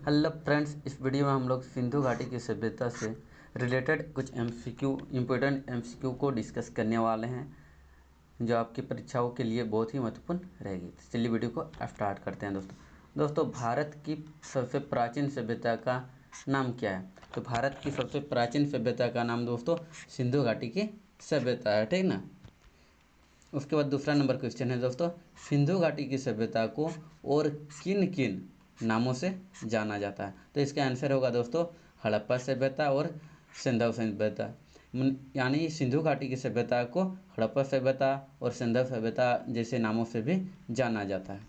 Hello friends, इस video में हम लोग सिंधु घाटी की सभ्यता से रिलेटेड कुछ इम्पोर्टेंट एमसीक्यू को डिस्कस करने वाले हैं जो आपकी परीक्षाओं के लिए बहुत ही महत्वपूर्ण रहेगी। तो चलिए वीडियो को स्टार्ट करते हैं। दोस्तों भारत की सबसे प्राचीन सभ्यता का नाम क्या है? तो भारत की सबसे प्राचीन सभ्यता का नाम दोस्तों सिंधु घाटी की सभ्यता है, ठीक ना। उसके बाद दूसरा नंबर क्वेश्चन है दोस्तों, सिंधु घाटी की सभ्यता को और किन किन नामों से जाना जाता है? तो इसका आंसर होगा दोस्तों हड़प्पा सभ्यता और सिंधु सभ्यता। यानी सिंधु घाटी की सभ्यता को हड़प्पा सभ्यता और सिंधु सभ्यता जैसे नामों से भी जाना जाता है।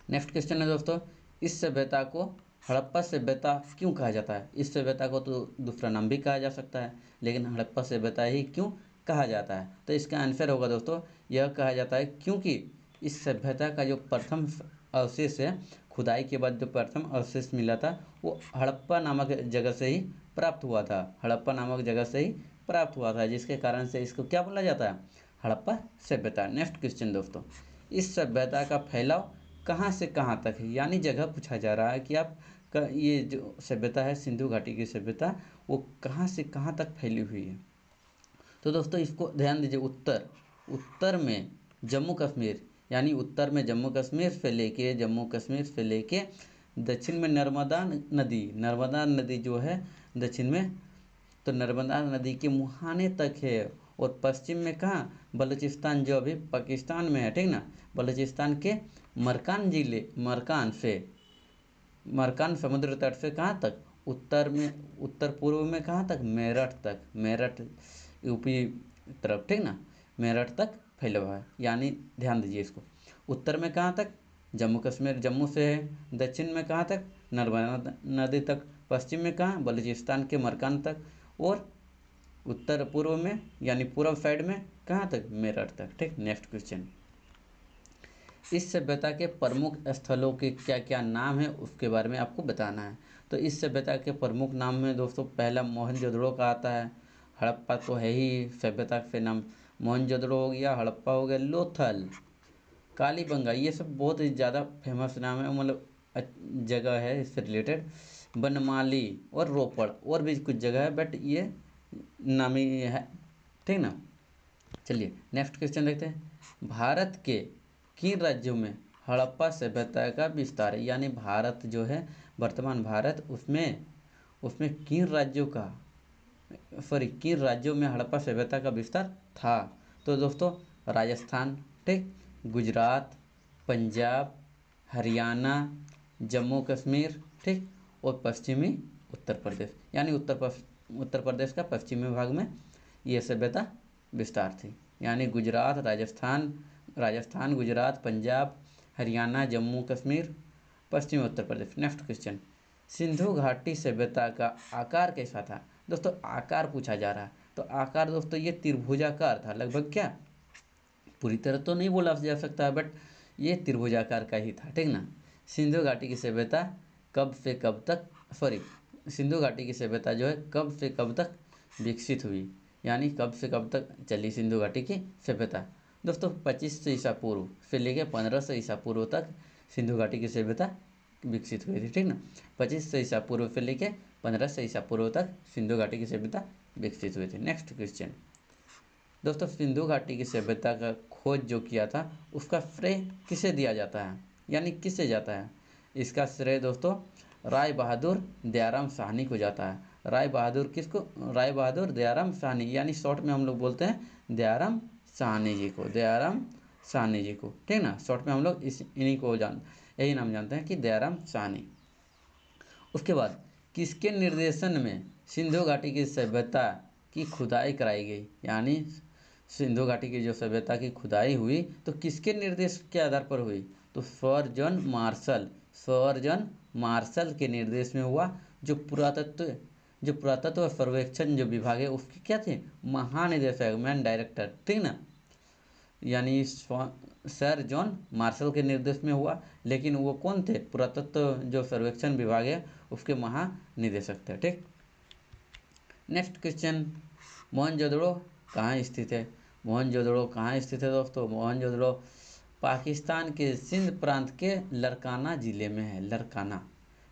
नेक्स्ट क्वेश्चन है दोस्तों, इस सभ्यता को हड़प्पा सभ्यता क्यों कहा जाता है? इस सभ्यता को तो दूसरा नाम भी कहा जा सकता है, लेकिन हड़प्पा सभ्यता ही क्यों कहा जाता है? तो इसका आंसर होगा दोस्तों, यह कहा जाता है क्योंकि इस सभ्यता का जो प्रथम अवशेष है, खुदाई के बाद जो प्रथम अवशेष मिला था वो हड़प्पा नामक जगह से ही प्राप्त हुआ था। हड़प्पा नामक जगह से ही प्राप्त हुआ था, जिसके कारण से इसको क्या बोला जाता है? हड़प्पा सभ्यता। नेक्स्ट क्वेश्चन दोस्तों, इस सभ्यता का फैलाव कहाँ से कहाँ तक है? यानी जगह पूछा जा रहा है कि आप ये जो सभ्यता है सिंधु घाटी की सभ्यता वो कहाँ से कहाँ तक फैली हुई है? तो दोस्तों इसको ध्यान दीजिए, उत्तर में जम्मू कश्मीर, यानी उत्तर में जम्मू कश्मीर से लेके दक्षिण में नर्मदा नदी जो है दक्षिण में, तो नर्मदा नदी के मुहाने तक है। और पश्चिम में कहाँ? बलूचिस्तान जो अभी पाकिस्तान में है, ठीक ना। बलूचिस्तान के मरकान समुद्र तट से कहाँ तक? उत्तर पूर्व में कहाँ तक? मेरठ यूपी तरफ, ठीक ना। मेरठ तक फैला हुआ है। यानी ध्यान दीजिए इसको, उत्तर में कहाँ तक? जम्मू से है। दक्षिण में कहाँ तक? नर्मदा नदी तक। पश्चिम में कहाँ? बलूचिस्तान के मरकान तक। और उत्तर पूर्व में यानी पूर्व साइड में कहाँ तक? मेरठ तक, ठीक। नेक्स्ट क्वेश्चन, इस सभ्यता के प्रमुख स्थलों के क्या क्या नाम है उसके बारे में आपको बताना है। तो इस सभ्यता के प्रमुख नाम में दोस्तों पहला मोहनजोदड़ो का आता है। हड़प्पा तो है ही सभ्यता से नाम, मोहनजोदड़ो हो गया, हड़प्पा हो गया, लोथल, कालीबंगा, ये सब बहुत ही ज़्यादा फेमस नाम है, मतलब जगह है इससे रिलेटेड। बनमाली और रोपड़ और भी कुछ जगह है, बट ये नामी है, ठीक ना। चलिए नेक्स्ट क्वेश्चन देखते हैं, भारत के किन राज्यों में हड़प्पा सभ्यता का विस्तार है? यानी भारत जो है वर्तमान भारत, उसमें किन राज्यों में हड़प्पा सभ्यता का विस्तार था? तो दोस्तों राजस्थान, ठीक, गुजरात, पंजाब, हरियाणा, जम्मू कश्मीर, ठीक, और पश्चिमी उत्तर प्रदेश। यानी उत्तर प्रदेश का पश्चिमी भाग में यह सभ्यता विस्तार थी। यानी राजस्थान, गुजरात, पंजाब, हरियाणा, जम्मू कश्मीर, पश्चिमी उत्तर प्रदेश। नेक्स्ट क्वेश्चन, सिंधु घाटी सभ्यता का आकार कैसा था? दोस्तों आकार पूछा जा रहा है, तो आकार दोस्तों ये त्रिभुजाकार था लगभग। क्या पूरी तरह तो नहीं बोला जा सकता है, बट ये त्रिभुजाकार का ही था, ठीक ना। सिंधु घाटी की सभ्यता कब से कब तक सिंधु घाटी की सभ्यता जो है कब से कब तक विकसित हुई? यानी कब से कब तक चली सिंधु घाटी की सभ्यता? दोस्तों 2500 ईसा पूर्व से लेकर 1500 ईसा पूर्व तक सिंधु घाटी की सभ्यता विकसित हुई थी, ठीक ना। 2500 ईसा पूर्व से लेकर 1500 ईसा पूर्व तक सिंधु घाटी की सभ्यता विकसित हुई थी। नेक्स्ट क्वेश्चन, दोस्तों सिंधु घाटी की सभ्यता का खोज जो किया था उसका श्रेय किसे दिया जाता है? यानी किससे जाता है? इसका श्रेय दोस्तों राय बहादुर दयाराम साहनी को जाता है। राय बहादुर दयाराम साहनी, यानी शॉर्ट में हम लोग बोलते हैं दयाराम साहनी जी को, ठीक ना। शॉर्ट में हम लोग यही नाम जानते हैं कि दयाराम साहनी। उसके बाद किसके निर्देशन में सिंधु घाटी की सभ्यता की खुदाई कराई गई? यानी सिंधु घाटी की जो सभ्यता की खुदाई हुई तो किसके निर्देश के आधार पर हुई? तो सर जॉन मार्शल के निर्देश में हुआ, जो पुरातत्व सर्वेक्षण जो विभाग है उसके क्या थे? महानिदेशक, मैन डायरेक्टर, ठीक ना। यानी सर जॉन मार्शल के निर्देश में हुआ, लेकिन वो कौन थे? पुरातत्व जो सर्वेक्षण विभाग है उसके महानिदेशक थे, ठीक। नेक्स्ट क्वेश्चन, मोहनजोदड़ो कहाँ स्थित है? दोस्तों मोहनजोदड़ो पाकिस्तान के सिंध प्रांत के लरकाना जिले में है।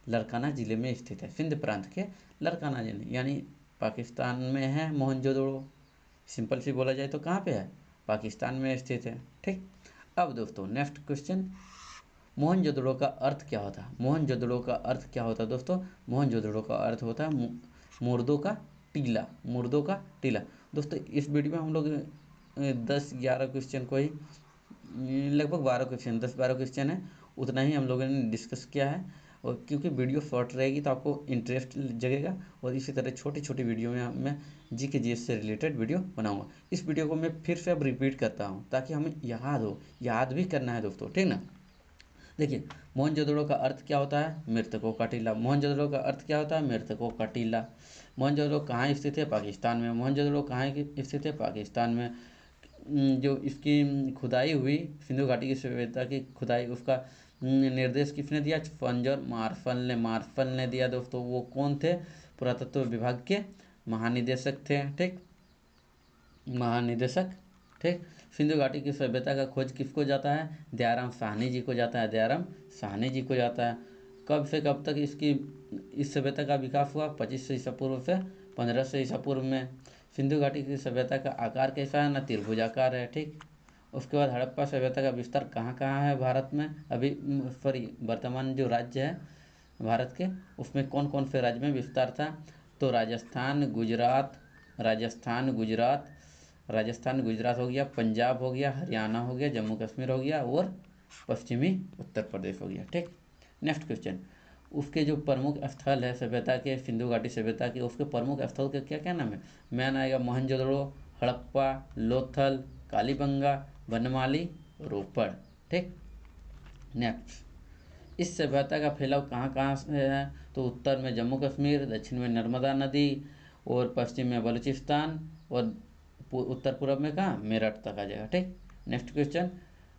लरकाना ज़िले में स्थित है। सिंध प्रांत के लरकाना जिले यानी पाकिस्तान में है मोहनजोदड़ो। सिंपल सी बोला जाए तो कहाँ पे है, पाकिस्तान में स्थित है। ठीक, अब दोस्तों नेक्स्ट क्वेश्चन, मोहनजोदड़ो का अर्थ क्या होता है? मोहनजोदड़ो का अर्थ क्या होता है दोस्तों? मोहनजोदड़ो का अर्थ होता है मुर्दों का टीला, मुर्दों का टीला। दोस्तों इस वीडियो में हम लोग 10-11 क्वेश्चन को ही, लगभग 12 क्वेश्चन, 10-12 क्वेश्चन है, उतना ही हम लोगों ने डिस्कस किया है। और क्योंकि वीडियो शॉर्ट रहेगी तो आपको इंटरेस्ट जगेगा, और इसी तरह छोटी छोटी वीडियो में मैं जी के जीएस से रिलेटेड वीडियो बनाऊंगा। इस वीडियो को मैं फिर से अब रिपीट करता हूँ ताकि हमें याद हो, याद भी करना है दोस्तों, ठीक ना। देखिए, मोहनजोदड़ो का अर्थ क्या होता है? मृतकों का टीला। मोहनजोदड़ो का अर्थ क्या होता है? मृतकों का टीला। मोहनजोदड़ो कहाँ स्थित है? पाकिस्तान में। मोहनजोदड़ो कहाँ स्थित है? पाकिस्तान में। जो इसकी खुदाई हुई, सिंधु घाटी की सभ्यता की खुदाई, उसका निर्देश किसने दिया? फंजर मार्शल ने। मार्शल ने दिया दोस्तों। वो कौन थे? पुरातत्व विभाग के महानिदेशक थे। ठीक, महानिदेशक। ठीक, सिंधु घाटी की सभ्यता का खोज किसको जाता है? दयाराम साहनी जी को जाता है। दयाराम साहनी जी को जाता है। कब से कब तक इस सभ्यता का विकास हुआ? 2500 ईसा पूर्व से 1500 ईसा पूर्व में। सिंधु घाटी की सभ्यता का आकार कैसा है? ना त्रिभुजाकार है। ठीक, उसके बाद हड़प्पा सभ्यता का विस्तार कहाँ कहाँ है भारत में? अभी सॉरी, वर्तमान जो राज्य है भारत के, उसमें कौन कौन से राज्य में विस्तार था? तो राजस्थान, गुजरात, राजस्थान गुजरात हो गया, पंजाब हो गया, हरियाणा हो गया, जम्मू कश्मीर हो गया, और पश्चिमी उत्तर प्रदेश हो गया। ठीक, नेक्स्ट क्वेश्चन, उसके जो प्रमुख स्थल है सभ्यता के, सिंधु घाटी सभ्यता के, उसके प्रमुख स्थल के क्या क्या नाम है? मैन आएगा मोहनजोदड़ो, हड़प्पा, लोथल, कालीबंगा, बनमाली, रोपड़। ठीक, नेक्स्ट, इस सभ्यता का फैलाव कहाँ कहाँ से है? तो उत्तर में जम्मू कश्मीर, दक्षिण में नर्मदा नदी, और पश्चिम में बलूचिस्तान, और उत्तर पूर्व में कहाँ? मेरठ तक आ जाएगा। ठीक, नेक्स्ट क्वेश्चन,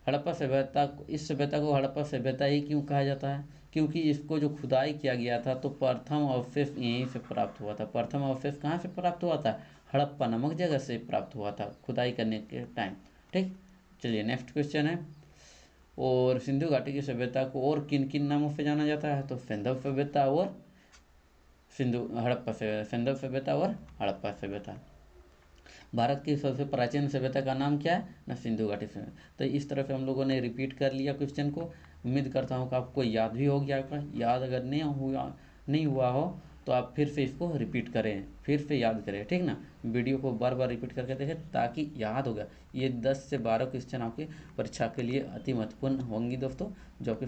हड़प्पा सभ्यता, इस सभ्यता को हड़प्पा सभ्यता ही क्यों कहा जाता है? क्योंकि इसको जो खुदाई किया गया था तो प्रथम अवशेष यहीं से प्राप्त हुआ था। प्रथम अवशेष कहाँ से प्राप्त हुआ था? हड़प्पा नामक जगह से प्राप्त हुआ था खुदाई करने के टाइम। ठीक, चलिए नेक्स्ट क्वेश्चन है, और सिंधु घाटी की सभ्यता को और किन किन नामों से जाना जाता है? तो सिंधु सभ्यता और हड़प्पा सभ्यता, सिंधु सभ्यता और हड़प्पा सभ्यता। भारत की सबसे प्राचीन सभ्यता का नाम क्या है? ना सिंधु घाटी सभ्यता। तो इस तरह से हम लोगों ने रिपीट कर लिया क्वेश्चन को। उम्मीद करता हूँ कि आपको याद भी हो गया होगा। याद अगर नहीं हुआ हो तो आप फिर से इसको रिपीट करें, फिर से याद करें, ठीक ना। वीडियो को बार बार रिपीट करके देखें ताकि याद होगा। ये 10 से 12 क्वेश्चन आपकी परीक्षा के लिए अति महत्वपूर्ण होंगी दोस्तों, जो कि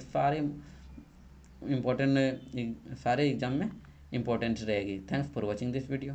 सारे एग्जाम में इम्पोर्टेंट रहेगी। Thanks for watching this video.